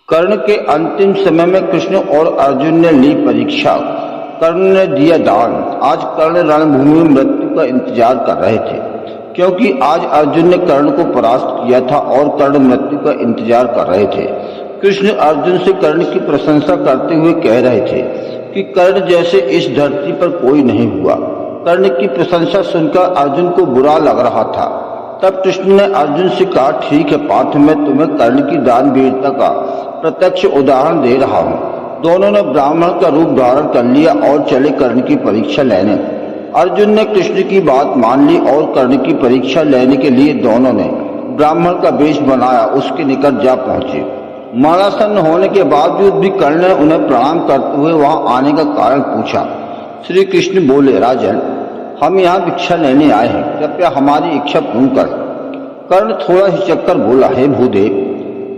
कर्ण के अंतिम समय में कृष्ण और अर्जुन ने ली परीक्षा। कर्ण ने दिया दान। आज कर्ण रणभूमि में मृत्यु का इंतजार कर रहे थे, क्योंकि आज अर्जुन ने कर्ण को परास्त किया था और कर्ण मृत्यु का इंतजार कर रहे थे। कृष्ण अर्जुन से कर्ण की प्रशंसा करते हुए कह रहे थे कि कर्ण जैसे इस धरती पर कोई नहीं हुआ। कर्ण की प्रशंसा सुनकर अर्जुन को बुरा लग रहा था। तब कृष्ण ने अर्जुन से कहा, ठीक है पार्थ, मैं तुम्हें कर्ण की दान वीरता का प्रत्यक्ष उदाहरण दे रहा हूँ। दोनों ने ब्राह्मण का रूप धारण कर लिया और चले कर्ण की परीक्षा लेने। अर्जुन ने कृष्ण की बात मान ली और कर्ण की परीक्षा लेने के लिए दोनों ने ब्राह्मण का वेश बनाया उसके निकट जा पहुंचे। मरणासन्न होने के बावजूद भी कर्ण ने उन्हें प्रणाम करते हुए वहां आने का कारण पूछा। श्री कृष्ण बोले, राजन, हम यहाँ भिक्षा लेने आए हैं, कृपया हमारी इच्छा पूर्ण कर। कर्ण थोड़ा हिचककर बोला, हे भूदेव,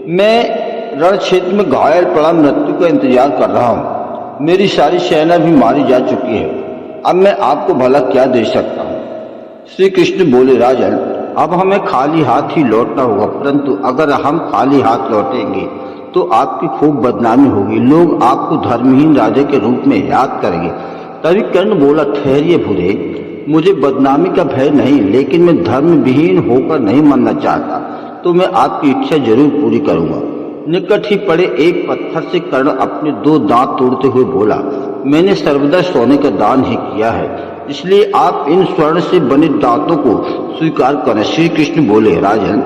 मैं रण क्षेत्र में घायल पड़ा मृत्यु का इंतजार कर रहा हूँ। मेरी सारी सेना भी मारी जा चुकी है। अब मैं आपको भला क्या दे सकता हूँ? श्री कृष्ण बोले, राजन, अब हमें खाली हाथ ही लौटना होगा, परंतु अगर हम खाली हाथ लौटेंगे तो आपकी खूब बदनामी होगी। लोग आपको धर्महीन राजा के रूप में याद करेंगे। तभी कर्ण बोला, ठहरिए भूदेव, मुझे बदनामी का भय नहीं, लेकिन मैं धर्म विहीन होकर नहीं मरना चाहता, तो मैं आपकी इच्छा जरूर पूरी करूंगा। निकट ही पड़े एक पत्थर से कर्ण अपने 2 दांत तोड़ते हुए बोला, मैंने सर्वदा सोने का दान ही किया है, इसलिए आप इन स्वर्ण से बने दांतों को स्वीकार करें। श्री कृष्ण बोले, राजन,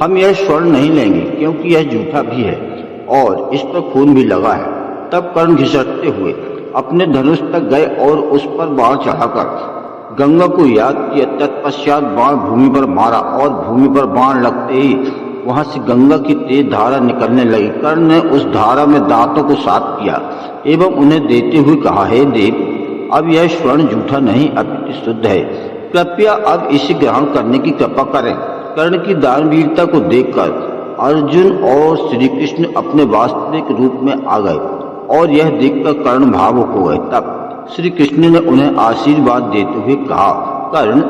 हम यह स्वर्ण नहीं लेंगे, क्योंकि यह झूठा भी है और इस पर खून भी लगा है। तब कर्ण घिसटते हुए अपने धनुष तक गए और उस पर बाण चढ़ाकर गंगा को याद किया। तत्पश्चात बाण भूमि पर मारा और भूमि पर बाण लगते ही वहां से गंगा की तेज धारा निकलने लगी। कर्ण ने उस धारा में दांतों को साफ किया एवं उन्हें देते हुए कहा, हे देव, अब यह स्वर्ण झूठा नहीं अपितु शुद्ध है, कृपया अब इसे ग्रहण करने की कृपा करें। कर्ण की दानवीरता को देखकर अर्जुन और श्री कृष्ण अपने वास्तविक रूप में आ गए और यह देखकर कर्ण भावुक हो गए। तब श्री कृष्ण ने उन्हें आशीर्वाद देते हुए कहा, कर्ण,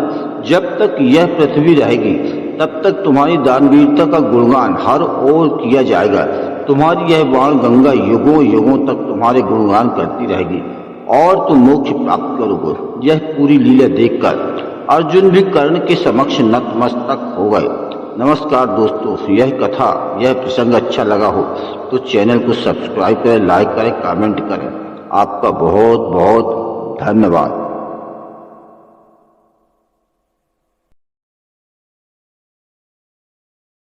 जब तक यह पृथ्वी रहेगी तब तक तुम्हारी दानवीरता का गुणगान हर ओर किया जाएगा। तुम्हारी यह बाण गंगा युगों युगों तक तुम्हारे गुणगान करती रहेगी और तुम मोक्ष प्राप्त करोगे। यह पूरी लीला देखकर अर्जुन भी कर्ण के समक्ष नतमस्तक हो गए। नमस्कार दोस्तों, यह कथा, यह प्रसंग अच्छा लगा हो तो चैनल को सब्सक्राइब करें, लाइक करें, कमेंट करें। आपका बहुत बहुत धन्यवाद।